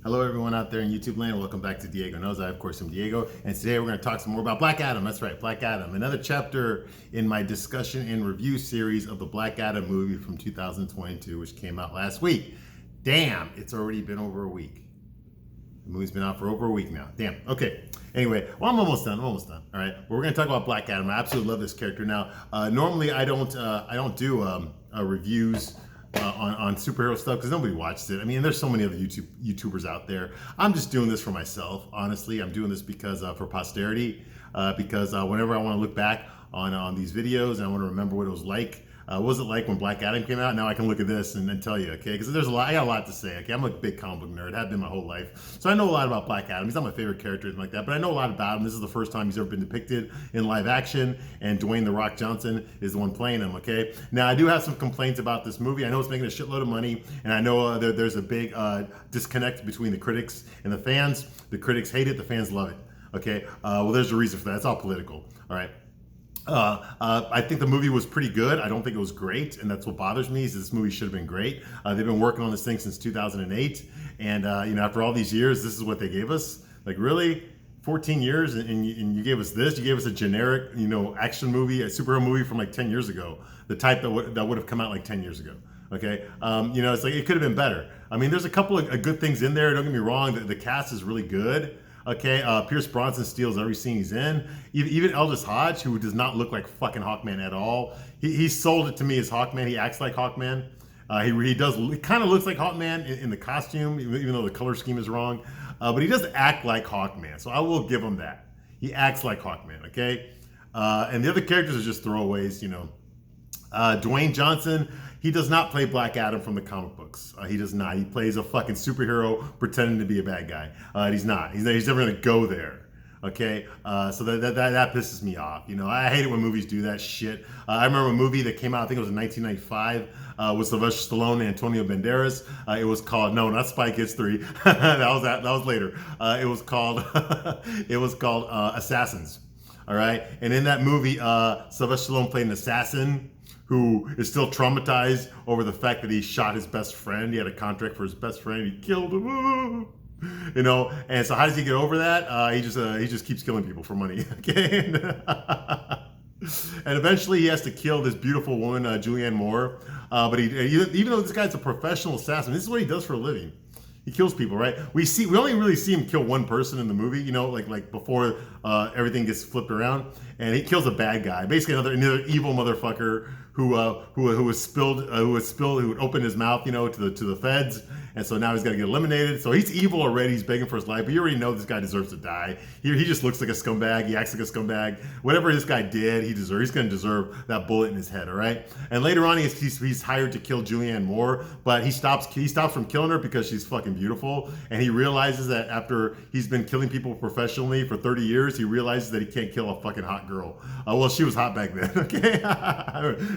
Hello, everyone out there in YouTube land. Welcome back to Diego Knows. I, of course, am Diego. And today we're going to talk some more about Black Adam. That's right, Black Adam. Another chapter in my discussion and review series of the Black Adam movie from 2022, which came out last week. Damn, it's already been over a week. The movie's been out for over a week now. Damn. Okay. Anyway, well, I'm almost done. All right. Well, we're going to talk about Black Adam. I absolutely love this character. Now, normally I don't do reviews on superhero stuff because nobody watches it. I mean, there's so many other YouTubers out there. I'm just doing this for myself. Honestly, I'm doing this because for posterity. Because whenever I want to look back on these videos and I want to remember what it was like. What was it like when Black Adam came out? Now I can look at this and then tell you, okay? Because I got a lot to say, okay? I'm a big comic book nerd, have been my whole life. So I know a lot about Black Adam. He's not my favorite character or anything like that, but I know a lot about him. This is the first time he's ever been depicted in live action, and Dwayne "The Rock" Johnson is the one playing him, okay? Now, I do have some complaints about this movie. I know it's making a shitload of money, and I know there's a big disconnect between the critics and the fans. The critics hate it, the fans love it, okay? Well, there's a reason for that. It's all political, all right? I think the movie was pretty good. I don't think it was great, and that's what bothers me. Is this movie should have been great. They've been working on this thing since 2008, and after all these years, this is what they gave us. Like, really, 14 years, and you gave us this? You gave us a generic, action movie, a superhero movie from like 10 years ago, the type that would have come out like 10 years ago. Okay, it's like it could have been better. I mean, there's a couple of good things in there. Don't get me wrong. The cast is really good. Okay, Pierce Bronson steals every scene he's in. Even Aldous Hodge, who does not look like fucking Hawkman at all, he sold it to me as Hawkman. He acts like Hawkman. He does. It kind of looks like Hawkman in the costume, even though the color scheme is wrong. But he does act like Hawkman, so I will give him that. He acts like Hawkman. Okay, and the other characters are just throwaways. Dwayne Johnson, he does not play Black Adam from the comic books. He does not. He plays a fucking superhero pretending to be a bad guy. He's not. He's never going to go there. Okay, so that pisses me off. I hate it when movies do that shit. I remember a movie that came out, I think it was in 1995, with Sylvester Stallone and Antonio Banderas. It was called, no, not Spy Kids 3. That was later. It was called Assassins. All right, and in that movie, Sylvester Stallone played an assassin who is still traumatized over the fact that he shot his best friend. He had a contract for his best friend. He killed him. And so how does he get over that? He just keeps killing people for money. Okay. And eventually he has to kill this beautiful woman, Julianne Moore. But even though this guy's a professional assassin, this is what he does for a living. He kills people, right? We only really see him kill one person in the movie, like before everything gets flipped around, and he kills a bad guy, basically another evil motherfucker who would open his mouth, to the feds, and so now he's got to get eliminated. So he's evil already. He's begging for his life, but you already know this guy deserves to die. He just looks like a scumbag. He acts like a scumbag. Whatever this guy did, he's going to deserve that bullet in his head. All right. And later on, he's hired to kill Julianne Moore, but he stops from killing her because she's fucking beautiful, and he realizes that after he's been killing people professionally for 30 years, he realizes that he can't kill a fucking hot girl. Well, she was hot back then. Okay.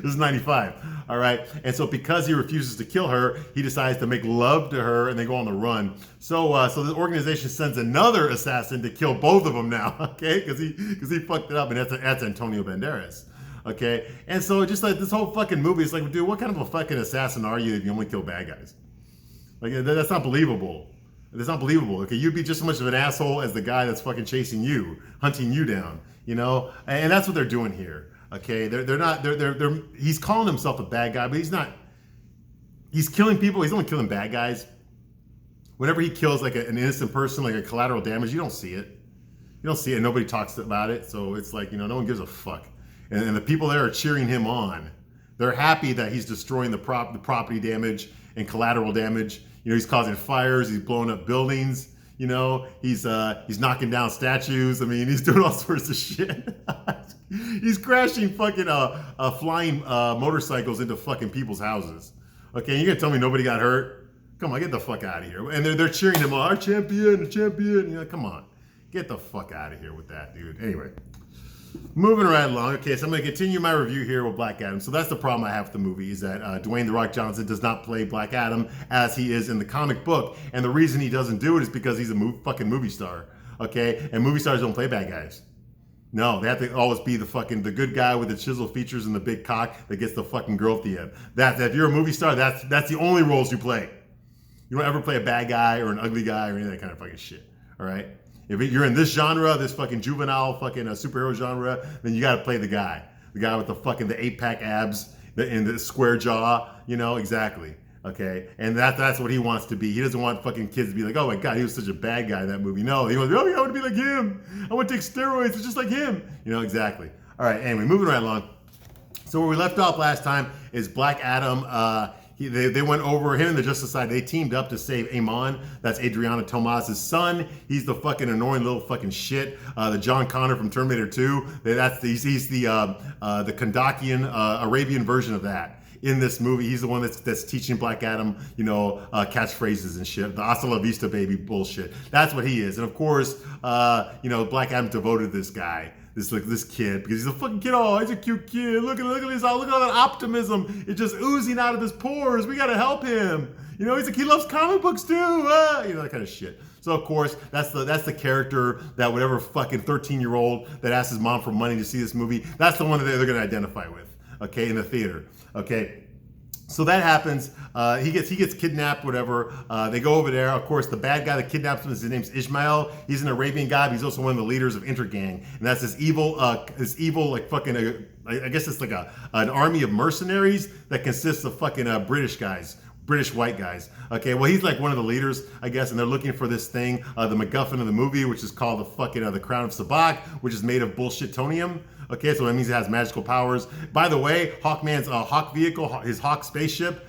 This is 95. All right. And so because he refuses to kill her, he decides to make love to her and they go on the run. So the organization sends another assassin to kill both of them now. Okay. Because he fucked it up, and that's Antonio Banderas. Okay. And so just like this whole fucking movie is like, dude, what kind of a fucking assassin are you if you only kill bad guys? Like, that's not believable. It's not believable. Okay. You'd be just as much of an asshole as the guy that's fucking chasing you, hunting you down, and that's what they're doing here. Okay, he's calling himself a bad guy, but he's not. He's killing people. He's only killing bad guys. Whenever he kills like an innocent person, like a collateral damage, you don't see it. You don't see it. Nobody talks about it. So it's like, no one gives a fuck. And the people there are cheering him on. They're happy that he's destroying the property damage and collateral damage. He's causing fires. He's blowing up buildings. He's knocking down statues. I mean, he's doing all sorts of shit. He's crashing fucking flying motorcycles into fucking people's houses. Okay, you're gonna tell me nobody got hurt? Come on, get the fuck out of here. And they're cheering him on, our champion, champion. Come on, get the fuck out of here with that, dude. Anyway, moving right along. Okay, so I'm gonna continue my review here with Black Adam. So that's the problem I have with the movie, is that Dwayne "The Rock" Johnson does not play Black Adam as he is in the comic book, and the reason he doesn't do it is because he's a fucking movie star. Okay, and movie stars don't play bad guys. No, they have to always be the good guy with the chiseled features and the big cock that gets the fucking girl at the end. If you're a movie star, that's the only roles you play. You don't ever play a bad guy or an ugly guy or any of that kind of fucking shit. All right. If you're in this genre, this fucking juvenile fucking superhero genre, then you got to play the guy with the 8-pack abs and the square jaw. You know exactly. Okay, and that's what he wants to be. He doesn't want fucking kids to be like, oh my god, he was such a bad guy in that movie. No, he wants, oh yeah, I want to be like him. I want to take steroids. It's just like him. You know exactly. All right. Anyway, moving right along. So where we left off last time is Black Adam. They went over, him and the Justice Society, they teamed up to save Amon. That's Adriana Tomaz's son. He's the fucking annoying little fucking shit. The John Connor from Terminator 2. He's the Kandakian, Arabian version of that. In this movie, he's the one that's teaching Black Adam, catchphrases and shit. The hasta la vista baby bullshit. That's what he is. And of course, Black Adam's devoted to this guy. This kid, because he's a fucking kid. Oh, he's a cute kid. Look at this. Look at all that optimism. It's just oozing out of his pores. We gotta help him. He loves comic books too. That kind of shit. So of course, that's the character that whatever fucking 13-year-old that asks his mom for money to see this movie, that's the one that they're gonna identify with. Okay, in the theater. Okay. So that happens. He gets kidnapped, whatever. They go over there. Of course, the bad guy that kidnaps him, his name's Ishmael. He's an Arabian guy, but he's also one of the leaders of Intergang. And that's this evil, like fucking, I guess it's like an army of mercenaries that consists of fucking British guys. British white guys. Okay, well, he's like one of the leaders, I guess, and they're looking for this thing, the MacGuffin of the movie, which is called the fucking the Crown of Sabak, which is made of bullshit-tonium. Okay, so that means it has magical powers. By the way, Hawkman's Hawk vehicle, his Hawk spaceship,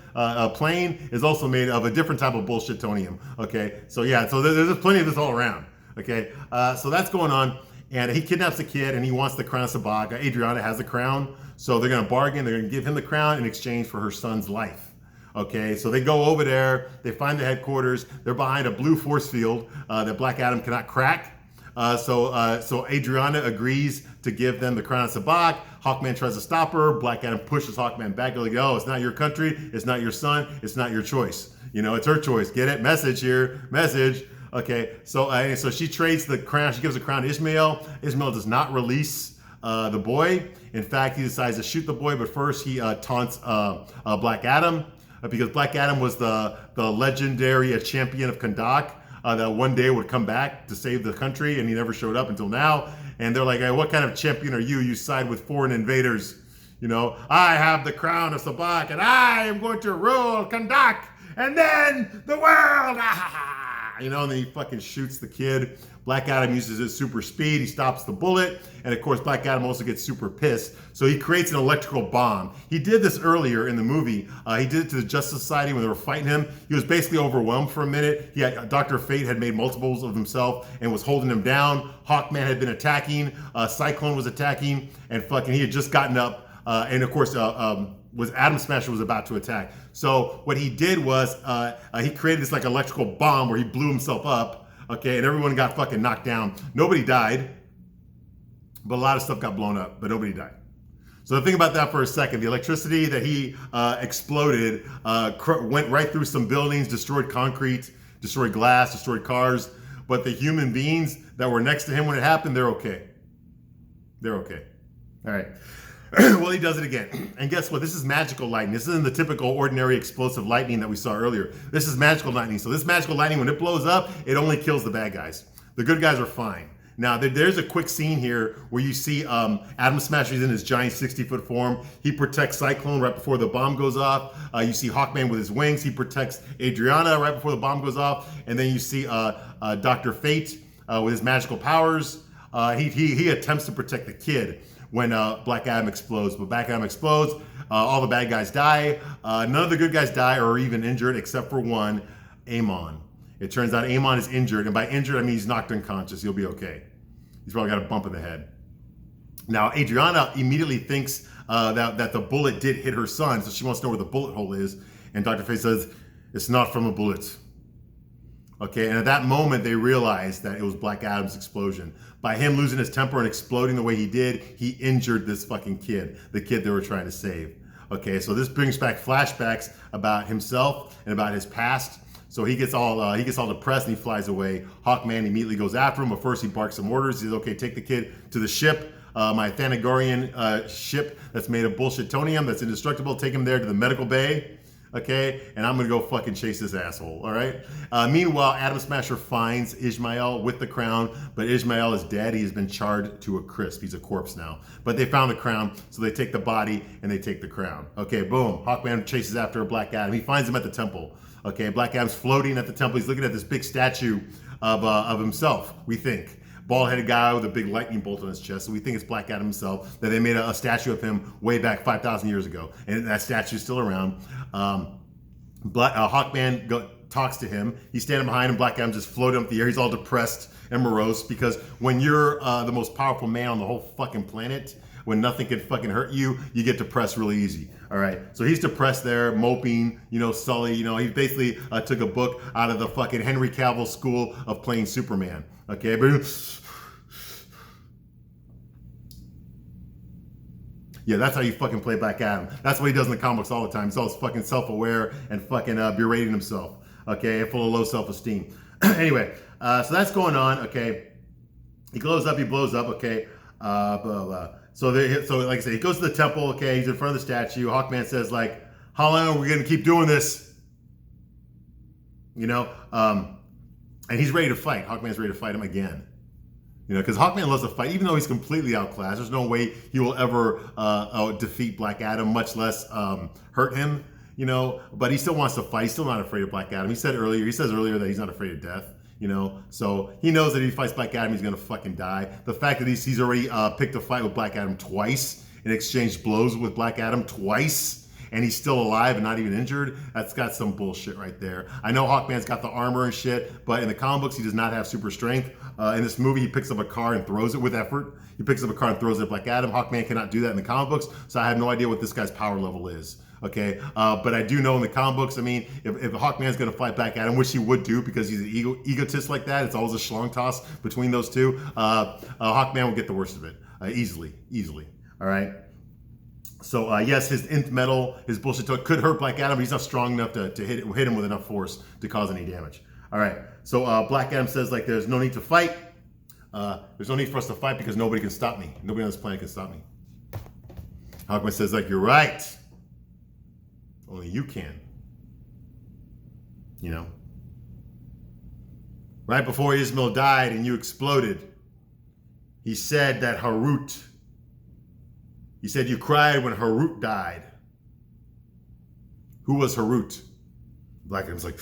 plane, is also made of a different type of bullshit-tonium. Okay, so yeah, so there's plenty of this all around. Okay, so that's going on, and he kidnaps the kid, and he wants the Crown of Sabak. Adriana has the crown, so they're gonna bargain. They're gonna give him the crown in exchange for her son's life. Okay, so they go over there, they find the headquarters, they're behind a blue force field that Black Adam cannot crack. So Adriana agrees to give them the Crown of Sabak. Hawkman tries to stop her. Black Adam pushes Hawkman back. They're like, oh, it's not your country, it's not your son, it's not your choice. It's her choice. Get it? Message here, message. Okay, so she trades the crown, she gives the crown to Ishmael. Ishmael does not release the boy. In fact, he decides to shoot the boy, but first he taunts Black Adam. Because Black Adam was the legendary champion of Kandak that one day would come back to save the country, and he never showed up until now. And they're like, hey, what kind of champion are you? You side with foreign invaders. I have the crown of Sabak, and I am going to rule Kandak, and then the world. And then he fucking shoots the kid. Black Adam uses his super speed. He stops the bullet. And of course, Black Adam also gets super pissed. So he creates an electrical bomb. He did this earlier in the movie. He did it to the Justice Society when they were fighting him. He was basically overwhelmed for a minute. Dr. Fate had made multiples of himself and was holding him down. Hawkman had been attacking. Cyclone was attacking. And fucking he had just gotten up. And of course, Atom Smasher was about to attack. So what he did was he created this like electrical bomb where he blew himself up. Okay, and everyone got fucking knocked down. Nobody died, but a lot of stuff got blown up, but nobody died. So think about that for a second. The electricity that he exploded went right through some buildings, destroyed concrete, destroyed glass, destroyed cars. But the human beings that were next to him when it happened, they're okay. They're okay. All right. Well, he does it again. And guess what? This is magical lightning. This isn't the typical ordinary explosive lightning that we saw earlier. This is magical lightning. So this magical lightning, when it blows up, it only kills the bad guys. The good guys are fine. Now, there's a quick scene here where you see Atom Smasher's in his giant 60-foot form. He protects Cyclone right before the bomb goes off. You see Hawkman with his wings. He protects Adriana right before the bomb goes off. And then you see Dr. Fate with his magical powers. He attempts to protect the kid when Black Adam explodes. But Black Adam explodes, all the bad guys die. None of the good guys die or are even injured except for one, Amon. It turns out Amon is injured, and by injured, I mean he's knocked unconscious. He'll be okay. He's probably got a bump in the head. Now, Adriana immediately thinks that the bullet did hit her son, so she wants to know where the bullet hole is. And Dr. Fate says, it's not from a bullet. Okay, and at that moment, they realized that it was Black Adam's explosion. By him losing his temper and exploding the way he did, he injured this fucking kid, the kid they were trying to save. Okay, so this brings back flashbacks about himself and about his past. So he gets all depressed and he flies away. Hawkman immediately goes after him, but first he barks some orders. He says, okay, take the kid to the ship, my Thanagorian ship that's made of bullshit-tonium, that's indestructible. Take him there to the medical bay. okay? And I'm gonna go fucking chase this asshole, all right? Meanwhile, Atom Smasher finds Ishmael with the crown, but Ishmael is dead. He has been charred to a crisp. He's a corpse now. But they found the crown, so they take the body and they take the crown. Okay, boom. Hawkman chases after Black Adam. He finds him at the temple. Okay, Black Adam's floating at the temple. He's looking at this big statue of himself, we think. Bald-headed guy with a big lightning bolt on his chest. So we think it's Black Adam himself, that they made a statue of him way back 5,000 years ago. And that statue's still around. Hawkman talks to him. He's standing behind him. Black Adam just floating up the air. He's all depressed and morose because when you're the most powerful man on the whole fucking planet, when nothing can fucking hurt you, you get depressed really easy. All right. So he's depressed there, moping, Sully. He basically took a book out of the fucking Henry Cavill school of playing Superman. Okay. But yeah, that's how you fucking play Black Adam. That's what he does in the comics all the time. He's always fucking self-aware and fucking berating himself. Okay. And full of low self-esteem. Anyway, so that's going on. Okay. He blows up. Okay. Blah, blah. So like I said, he goes to the temple. Okay, he's in front of the statue. Hawkman says, like, how long are we gonna keep doing this? And he's ready to fight. Hawkman's ready to fight him again. Because Hawkman loves to fight, even though he's completely outclassed. There's no way he will ever defeat Black Adam, much less hurt him. But he still wants to fight. He's still not afraid of Black Adam. He says earlier that he's not afraid of death. So he knows that if he fights Black Adam, he's gonna fucking die. The fact that he's already picked a fight with Black Adam twice and exchanged blows with Black Adam twice, and he's still alive and not even injured, that's got some bullshit right there. I know Hawkman's got the armor and shit, but in the comic books, he does not have super strength. In this movie, he picks up a car and throws it with effort. He picks up a car and throws it at Black Adam. Hawkman cannot do that in the comic books, so I have no idea what this guy's power level is. Okay, but I do know in the comic books, if Hawkman's going to fight Black Adam, which he would do because he's an egotist like that, it's always a schlong toss between those two, Hawkman will get the worst of it easily. All right. So yes, his nth metal, his bullshit talk could hurt Black Adam, but he's not strong enough to hit him with enough force to cause any damage. All right. So Black Adam says, like, there's no need to fight. There's no need for us to fight because nobody can stop me. Nobody on this planet can stop me. Hawkman says, like, you're right. Only you can. Right before Ishmael died and you exploded, he said that he said you cried when Harut died. Who was Harut? Black Adam's like,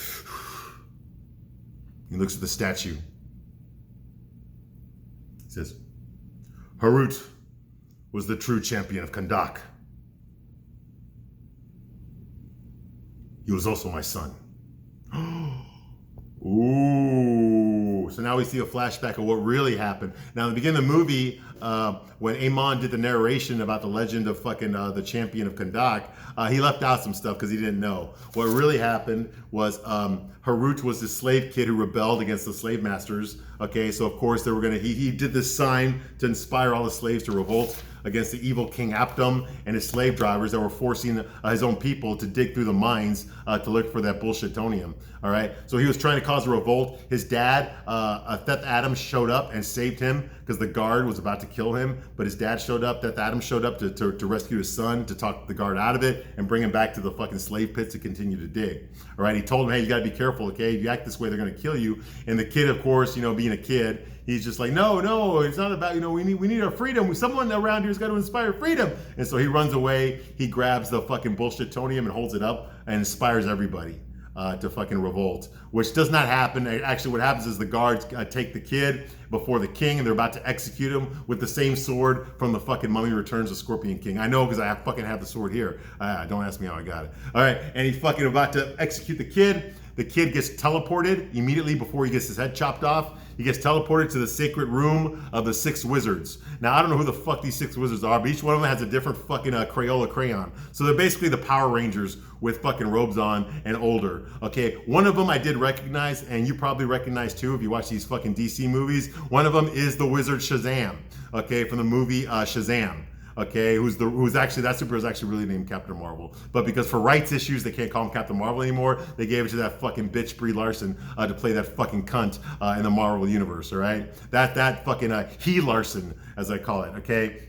he looks at the statue. He says, Harut was the true champion of Kahndaq. He was also my son. Ooh. So now we see a flashback of what really happened. Now, in the beginning of the movie, when Amon did the narration about the legend of fucking the champion of Kahndaq, he left out some stuff because he didn't know. What really happened was Harut was this slave kid who rebelled against the slave masters. Okay, so of course they were he did this sign to inspire all the slaves to revolt against the evil King Aptum and his slave drivers that were forcing his own people to dig through the mines to look for that bullshitonium. All right, so he was trying to cause a revolt. His dad, Seth Adams, showed up and saved him because the guard was about to kill him. But his dad showed up. Seth Adams showed up to rescue his son, to talk the guard out of it and bring him back to the fucking slave pits to continue to dig. All right, he told him, hey, you got to be careful, okay? If you act this way, they're going to kill you. And the kid, of course, being a kid, he's just like, no, it's not about, we need our freedom. Someone around here's got to inspire freedom. And so he runs away. He grabs the fucking bullshitonium and holds it up and inspires everybody to fucking revolt, which does not happen. Actually, what happens is the guards take the kid before the king and they're about to execute him with the same sword from the fucking Mummy Returns of Scorpion King. I know because I fucking have the sword here. Don't ask me how I got it. All right, and he's fucking about to execute the kid. The kid gets teleported immediately before he gets his head chopped off. He gets teleported to the sacred room of the 6 wizards. Now, I don't know who the fuck these 6 wizards are, but each one of them has a different fucking Crayola crayon. So they're basically the Power Rangers with fucking robes on and older. Okay, one of them I did recognize, and you probably recognize too if you watch these fucking DC movies. One of them is the wizard Shazam, okay, from the movie Shazam. Okay, who's actually, that superhero is actually really named Captain Marvel. But because for rights issues, they can't call him Captain Marvel anymore. They gave it to that fucking bitch Brie Larson to play that fucking cunt in the Marvel universe. All right, that fucking he Larson, as I call it. Okay.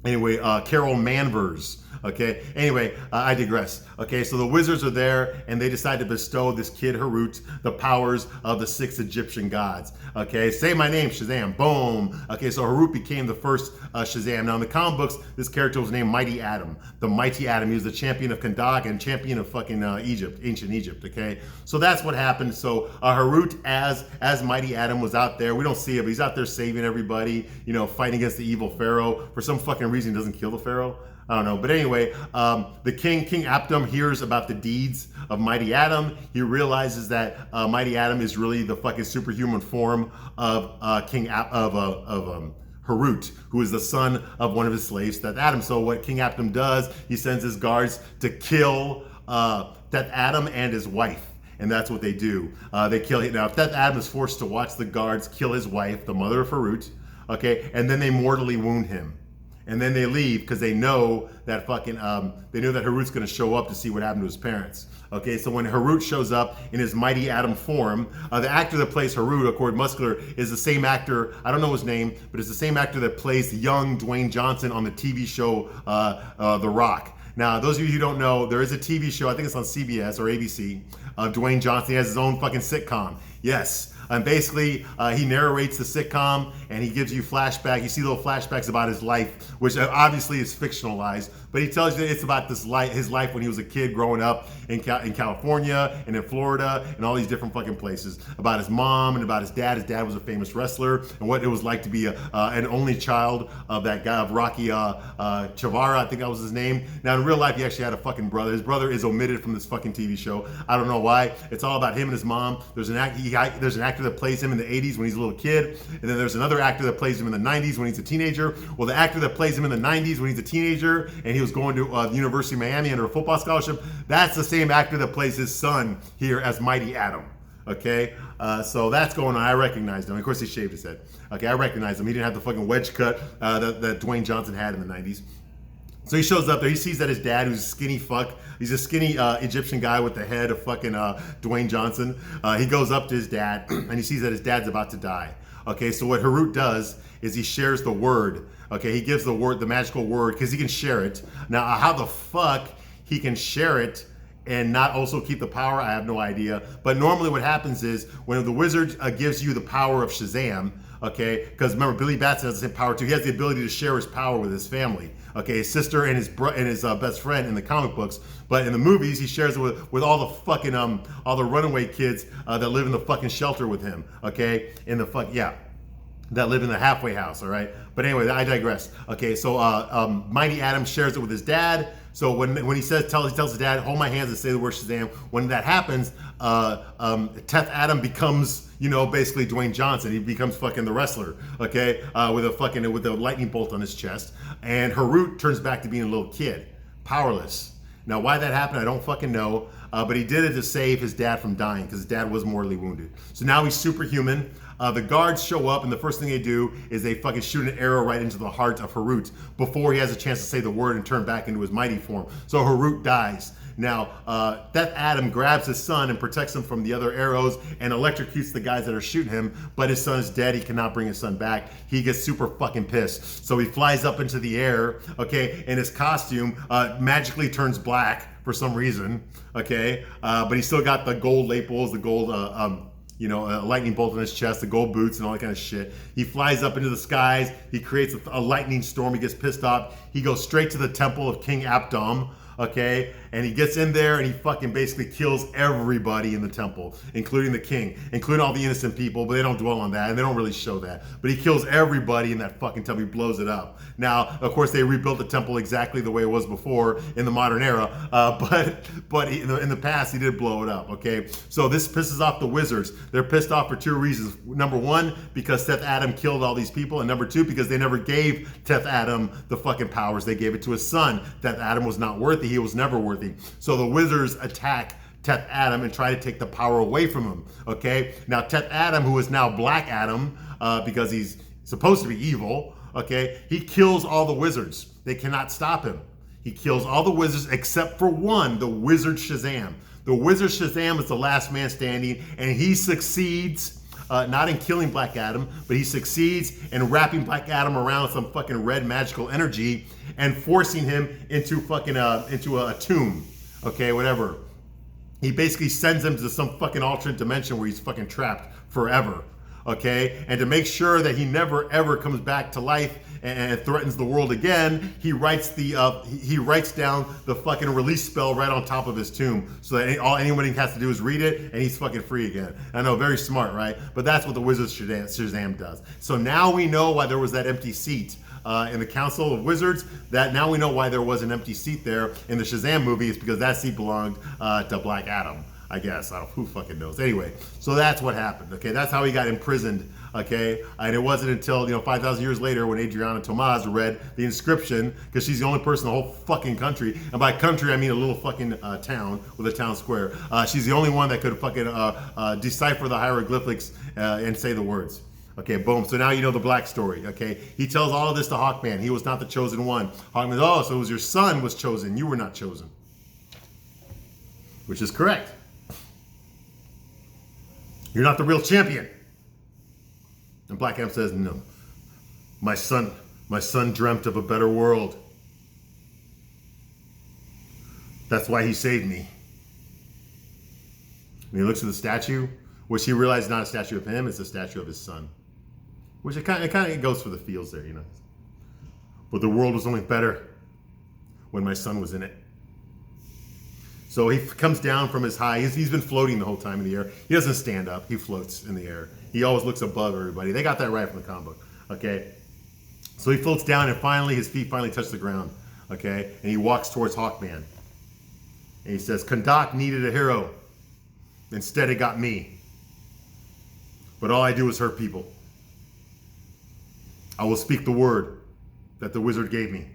Anyway, Carol Manvers. Okay. Anyway, I digress. Okay, so the wizards are there, and they decide to bestow this kid Harut the powers of the 6 Egyptian gods. Okay, say my name, Shazam. Boom. Okay, so Harut became the first Shazam. Now in the comic books, this character was named Mighty Atom. The Mighty Atom. He was the champion of Kandak and champion of fucking Egypt, ancient Egypt. Okay, so that's what happened. So Harut as Mighty Atom was out there. We don't see him, but he's out there saving everybody. You know, fighting against the evil pharaoh. For some fucking reason, he doesn't kill the pharaoh. I don't know. But anyway, the King Aptom hears about the deeds of Mighty Atom. He realizes that Mighty Atom is really the fucking superhuman form of Harut, who is the son of one of his slaves, Teth Adam. So what King Aptom does, he sends his guards to kill Teth Adam and his wife. And that's what they do. They kill him. Now, Teth Adam is forced to watch the guards kill his wife, the mother of Harut, okay? And then they mortally wound him. And then they leave because they know that fucking, they know that Harut's gonna show up to see what happened to his parents. Okay, so when Harut shows up in his Mighty Atom form, the actor that plays Harut, Accord Muscular, is the same actor, I don't know his name, but it's the same actor that plays the young Dwayne Johnson on the TV show The Rock. Now, those of you who don't know, there is a TV show, I think it's on CBS or ABC, Dwayne Johnson. He has his own fucking sitcom. Yes. And basically, he narrates the sitcom, and he gives you flashback. You see little flashbacks about his life, which obviously is fictionalized. But he tells you it's about his life when he was a kid growing up in California and in Florida and all these different fucking places. About his mom and about his dad. His dad was a famous wrestler, and what it was like to be an only child of that guy, of Rocky Chavara, I think that was his name. Now, in real life, he actually had a fucking brother. His brother is omitted from this fucking TV show. I don't know why. It's all about him and his mom. There's an actor that plays him in the 80s when he's a little kid, and then there's another actor that plays him in the 90s when he's a teenager. Well, the actor that plays him in the 90s when he's a teenager and he was going to the University of Miami under a football scholarship, that's the same actor that plays his son here as Mighty Atom. Okay, so that's going on. I recognized him. Of course, he shaved his head. Okay, I recognized him. He didn't have the fucking wedge cut that Dwayne Johnson had in the 90s. So he shows up there. He sees that his dad, who's a skinny fuck, he's a skinny Egyptian guy with the head of fucking Dwayne Johnson. He goes up to his dad, and he sees that his dad's about to die. Okay, so what Harut does is he shares the word. Okay, he gives the word, the magical word, because he can share it. Now, how the fuck he can share it and not also keep the power, I have no idea. But normally what happens is when the wizard gives you the power of Shazam, okay, because remember, Billy Batson has the same power too. He has the ability to share his power with his family, okay, his sister and his best friend in the comic books. But in the movies, he shares it with all the fucking all the runaway kids that live in the fucking shelter with him, okay, in the that live in the halfway house, all right? But anyway, I digress. Okay, so Mighty Atom shares it with his dad. So when he tells his dad, hold my hands and say the word Shazam, when that happens, Teth Adam becomes, basically Dwayne Johnson. He becomes fucking the wrestler, okay, with a lightning bolt on his chest. And Harut turns back to being a little kid, powerless. Now, why that happened, I don't fucking know. But he did it to save his dad from dying because his dad was mortally wounded. So now he's superhuman. The guards show up, and the first thing they do is they fucking shoot an arrow right into the heart of Harut before he has a chance to say the word and turn back into his mighty form. So Harut dies. Now, Teth Adam grabs his son and protects him from the other arrows and electrocutes the guys that are shooting him, but his son is dead. He cannot bring his son back. He gets super fucking pissed. So he flies up into the air, okay, and his costume magically turns black for some reason, okay, but he still got the gold lapels, the gold, a lightning bolt in his chest, the gold boots and all that kind of shit. He flies up into the skies. He creates a lightning storm. He gets pissed off. He goes straight to the temple of King Aptom, okay, and he gets in there and he fucking basically kills everybody in the temple, including the king, including all the innocent people, but they don't dwell on that and they don't really show that. But he kills everybody in that fucking temple. He blows it up. Now, of course, they rebuilt the temple exactly the way it was before in the modern era, but in the past, he did blow it up, okay? So this pisses off the wizards. They're pissed off for two reasons. Number one, because Teth Adam killed all these people, and number two, because they never gave Teth Adam the fucking powers. They gave it to his son. Teth Adam was not worthy. He was never worthy. So the wizards attack Teth Adam and try to take the power away from him, okay? Now, Teth Adam, who is now Black Adam, because he's supposed to be evil, okay, he kills all the wizards. They cannot stop him. He kills all the wizards except for one, the wizard Shazam. The wizard Shazam is the last man standing, and he succeeds not in killing Black Adam, but he succeeds in wrapping Black Adam around some fucking red magical energy and forcing him into fucking into a tomb. Okay, whatever. He basically sends him to some fucking alternate dimension where he's fucking trapped forever. Okay, and to make sure that he never ever comes back to life and threatens the world again, he writes down the fucking release spell right on top of his tomb, so that all anyone has to do is read it, and he's fucking free again. I know, very smart, right? But that's what the Wizard Shazam does. So now we know why there was that empty seat in the Council of Wizards. That now we know why there was an empty seat there in the Shazam movie. It's because that seat belonged to Black Adam, I guess. I don't, who fucking knows. Anyway, so that's what happened. Okay, that's how he got imprisoned. Okay, and it wasn't until 5,000 years later when Adriana Tomaz read the inscription, because she's the only person in the whole fucking country, and by country I mean a little fucking town with a town square. She's the only one that could fucking decipher the hieroglyphics and say the words. Okay, boom. So now you know the Black story. Okay, he tells all of this to Hawkman. He was not the chosen one. Hawkman, oh, so it was your son was chosen. You were not chosen, which is correct. You're not the real champion. And Black Adam says, no, my son dreamt of a better world. That's why he saved me. And he looks at the statue, which he realizes is not a statue of him, it's a statue of his son. Which it kind of goes for the feels there, But the world was only better when my son was in it. So he comes down from his high. He's been floating the whole time in the air. He doesn't stand up. He floats in the air. He always looks above everybody. They got that right from the comic book. Okay. So he floats down, and finally his feet finally touch the ground. Okay. And he walks towards Hawkman. And he says, Kahndaq needed a hero. Instead, it got me. But all I do is hurt people. I will speak the word that the wizard gave me,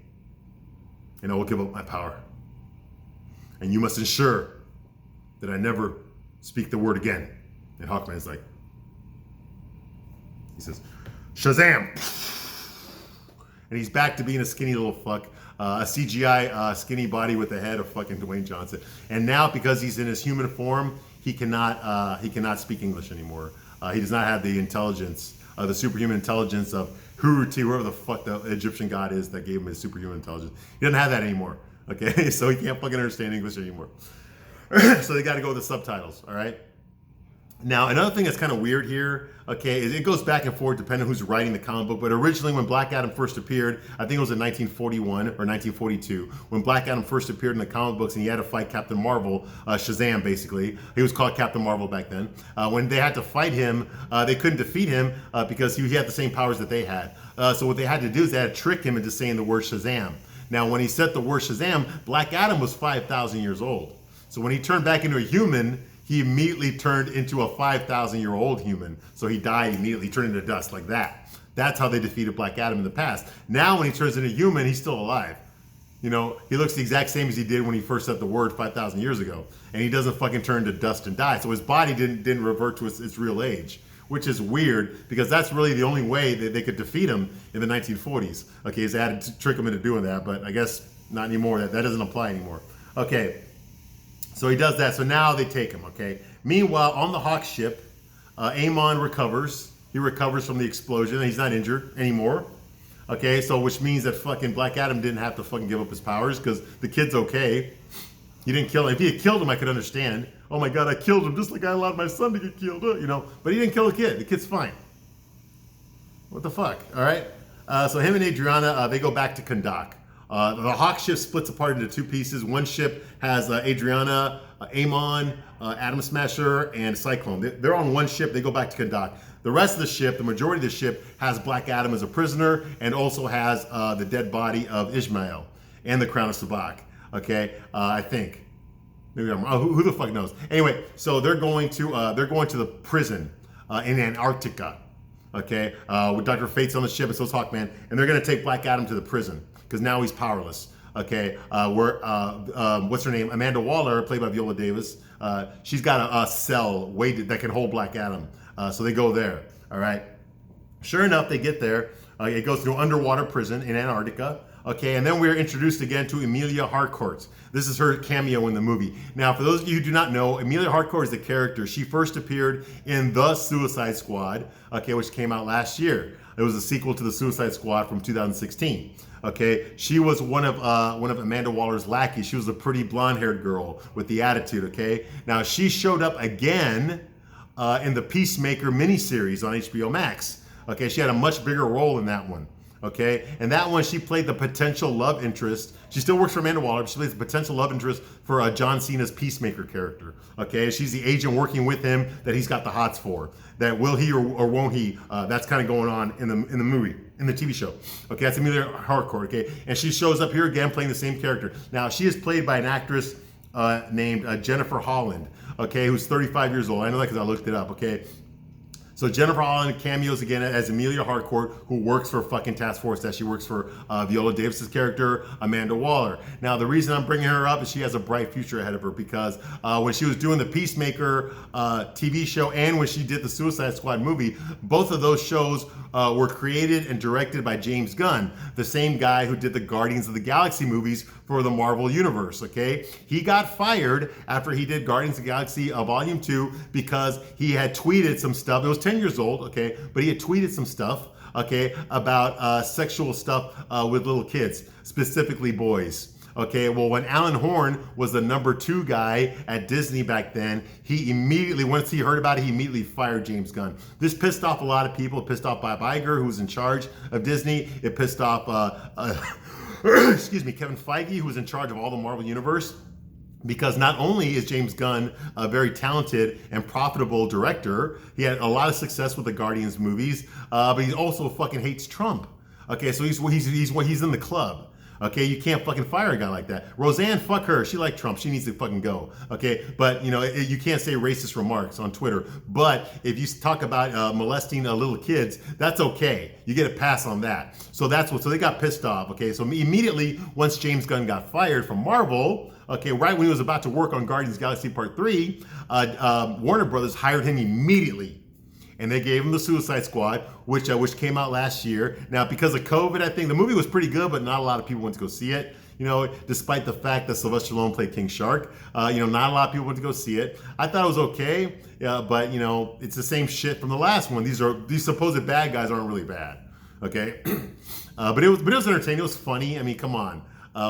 and I will give up my power. And you must ensure that I never speak the word again. And Hawkman's like, he says, Shazam! And he's back to being a skinny little fuck, a CGI skinny body with the head of fucking Dwayne Johnson. And now, because he's in his human form, he cannot speak English anymore. He does not have the intelligence, the superhuman intelligence of Huruti, whoever the fuck the Egyptian god is that gave him his superhuman intelligence. He doesn't have that anymore. Okay, so he can't fucking understand English anymore. So they got to go with the subtitles, all right? Now, another thing that's kind of weird here, okay, is it goes back and forth depending on who's writing the comic book, but originally when Black Adam first appeared, I think it was in 1941 or 1942, when Black Adam first appeared in the comic books and he had to fight Captain Marvel, Shazam basically. He was called Captain Marvel back then. When they had to fight him, they couldn't defeat him because he had the same powers that they had. So what they had to do is they had to trick him into saying the word Shazam. Now, when he said the word Shazam, Black Adam was 5,000 years old. So when he turned back into a human, he immediately turned into a 5,000-year-old human. So he died immediately, turned into dust like that. That's how they defeated Black Adam in the past. Now, when he turns into a human, he's still alive. He looks the exact same as he did when he first said the word 5,000 years ago. And he doesn't fucking turn to dust and die. So his body didn't revert to its real age, which is weird because that's really the only way that they could defeat him in the 1940s. Okay, so they had to trick him into doing that, but I guess not anymore. That doesn't apply anymore. Okay, so he does that. So now they take him, okay? Meanwhile, on the Hawk ship, Amon recovers. He recovers from the explosion, and he's not injured anymore. Okay, so which means that fucking Black Adam didn't have to fucking give up his powers because the kid's okay. He didn't kill him. If he had killed him, I could understand. Oh my God, I killed him just like I allowed my son to get killed, But he didn't kill the kid. The kid's fine. What the fuck, all right? So him and Adriana, they go back to Kahndaq. The Hawk ship splits apart into two pieces. One ship has Adriana, Amon, Atom Smasher, and Cyclone. They're on one ship. They go back to Kahndaq. The rest of the ship, the majority of the ship, has Black Adam as a prisoner and also has the dead body of Ishmael and the Crown of Sabbac. Okay, I think. Maybe I'm wrong. Who the fuck knows? Anyway, so they're going to the prison in Antarctica. Okay, with Dr. Fate's on the ship, and so is Hawkman, and they're gonna take Black Adam to the prison because now he's powerless. Okay, what's her name? Amanda Waller, played by Viola Davis. She's got a cell weighted that can hold Black Adam. So they go there. All right. Sure enough, they get there. It goes to an underwater prison in Antarctica. Okay, and then we're introduced again to Emilia Harcourt. This is her cameo in the movie. Now, for those of you who do not know, Emilia Harcourt is the character. She first appeared in The Suicide Squad, okay, which came out last year. It was a sequel to The Suicide Squad from 2016. Okay, she was one of Amanda Waller's lackeys. She was a pretty blonde-haired girl with the attitude. Okay, now she showed up again in the Peacemaker miniseries on HBO Max. Okay, she had a much bigger role in that one. Okay, and that one she played the potential love interest. She still works for Amanda Waller, but she plays the potential love interest for John Cena's Peacemaker character. Okay, she's the agent working with him that he's got the hots for. That will he or won't he? That's kind of going on in the movie, in the TV show. Okay, that's Emilia Harcourt. Okay, and she shows up here again playing the same character. Now she is played by an actress named Jennifer Holland. Okay, who's 35 years old. I know that because I looked it up. Okay. So Jennifer Holland cameos again as Emilia Harcourt, who works for fucking Task Force. That she works for Viola Davis's character, Amanda Waller. Now, the reason I'm bringing her up is she has a bright future ahead of her because when she was doing the Peacemaker TV show and when she did the Suicide Squad movie, both of those shows were created and directed by James Gunn, the same guy who did the Guardians of the Galaxy movies for the Marvel Universe, okay? He got fired after he did Guardians of the Galaxy Volume 2 because he had tweeted some stuff. It was 10 years old, okay? But he had tweeted some stuff, okay, about sexual stuff with little kids, specifically boys. Okay, well, when Alan Horn was the #2 guy at Disney back then, he immediately, once he heard about it, he immediately fired James Gunn. This pissed off a lot of people. It pissed off Bob Iger, who was in charge of Disney. It pissed off, excuse me, Kevin Feige, who was in charge of all the Marvel Universe. Because not only is James Gunn a very talented and profitable director, he had a lot of success with the Guardians movies, but he also fucking hates Trump. Okay, so he's in the club. Okay, you can't fucking fire a guy like that. Roseanne, fuck her. She liked Trump. She needs to fucking go. Okay, but you know you can't say racist remarks on Twitter. But if you talk about molesting little kids, that's okay. You get a pass on that. So so they got pissed off. Okay, so immediately once James Gunn got fired from Marvel, okay, right when he was about to work on Guardians of the Galaxy Part 3, Warner Brothers hired him immediately. And they gave him the Suicide Squad, which came out last year. Now, because of COVID, I think the movie was pretty good, but not a lot of people went to go see it. You know, despite the fact that Sylvester Stallone played King Shark, not a lot of people went to go see it. I thought it was okay, but it's the same shit from the last one. These supposed bad guys aren't really bad, okay? But it was entertaining. It was funny. I mean, come on.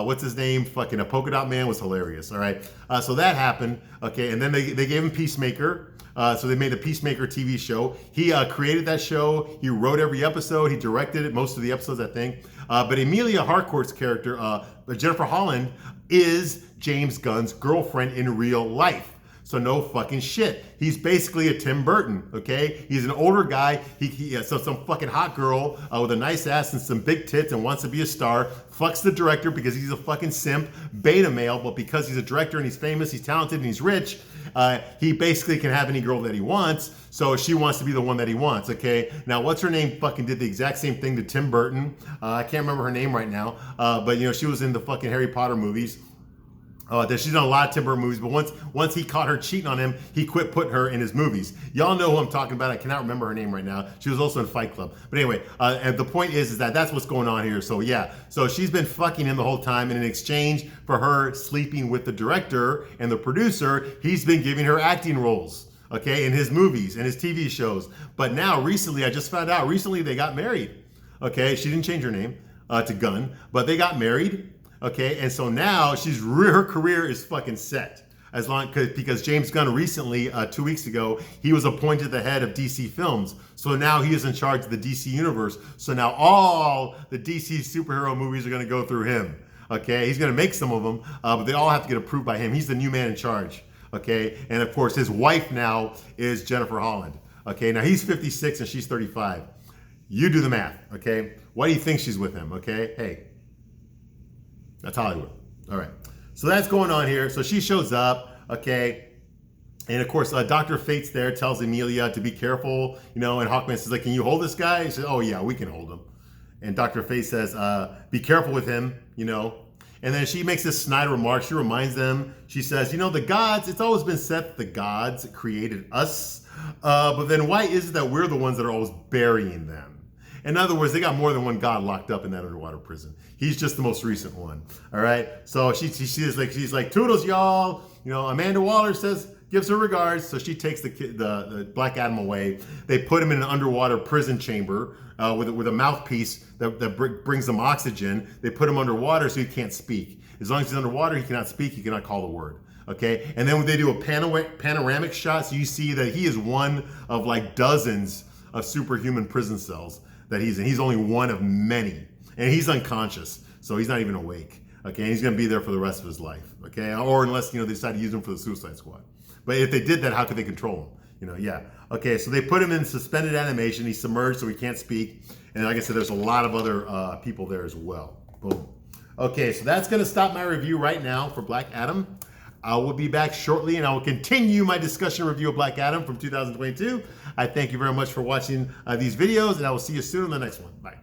What's his name? Fucking a Polka Dot Man was hilarious. All right, so that happened. Okay, and then they gave him Peacemaker. So they made a Peacemaker TV show. He created that show. He wrote every episode. He directed it, most of the episodes, I think. But Emilia Harcourt's character, Jennifer Holland, is James Gunn's girlfriend in real life. So no fucking shit. He's basically a Tim Burton, okay? He's an older guy. So some fucking hot girl with a nice ass and some big tits and wants to be a star, fucks the director because he's a fucking simp, beta male, but because he's a director and he's famous, he's talented, and he's rich, he basically can have any girl that he wants, so she wants to be the one that he wants, okay? Now, what's her name fucking did the exact same thing to Tim Burton. I can't remember her name right now, but she was in the fucking Harry Potter movies. She's done a lot of Tim Burton movies, but once he caught her cheating on him, he quit putting her in his movies. Y'all know who I'm talking about. I cannot remember her name right now. She was also in Fight Club. But anyway, and the point is that that's what's going on here. So yeah, so she's been fucking him the whole time, and in exchange for her sleeping with the director and the producer, he's been giving her acting roles, okay, in his movies and his TV shows. But now, recently, I just found out, they got married. Okay, she didn't change her name to Gunn, but they got married. Okay, and so now her career is fucking set. Because James Gunn recently, 2 weeks ago, he was appointed the head of DC Films. So now he is in charge of the DC Universe. So now all the DC superhero movies are going to go through him. Okay, he's going to make some of them, but they all have to get approved by him. He's the new man in charge. Okay, and of course his wife now is Jennifer Holland. Okay, now he's 56 and she's 35. You do the math. Okay, why do you think she's with him? Okay, hey. That's Hollywood. All right. So that's going on here. So she shows up, okay. And of course, Dr. Fate's there, tells Emilia to be careful, and Hawkman says, like, can you hold this guy? He says, oh yeah, we can hold him. And Dr. Fate says, be careful with him, And then she makes this snide remark. She reminds them, she says, the gods, it's always been said that the gods created us. But then why is it that we're the ones that are always burying them? In other words, they got more than one god locked up in that underwater prison. He's just the most recent one. All right. So she's like, toodles, y'all. You know, Amanda Waller gives her regards. So she takes the Black Adam away. They put him in an underwater prison chamber with a mouthpiece that brings them oxygen. They put him underwater so he can't speak. As long as he's underwater, he cannot speak. He cannot call the word. Okay. And then when they do a panoramic shot, so you see that he is one of like dozens of superhuman prison cells that he's in. He's only one of many, and he's unconscious, so he's not even awake. Okay, and he's going to be there for the rest of his life. Okay, or unless they decide to use him for the Suicide Squad. But if they did that, how could they control him? Yeah. Okay, so they put him in suspended animation. He's submerged, so he can't speak. And like I said, there's a lot of other people there as well. Boom. Okay, so that's going to stop my review right now for Black Adam. I will be back shortly, and I will continue my discussion review of Black Adam from 2022. I thank you very much for watching these videos, and I will see you soon in the next one. Bye.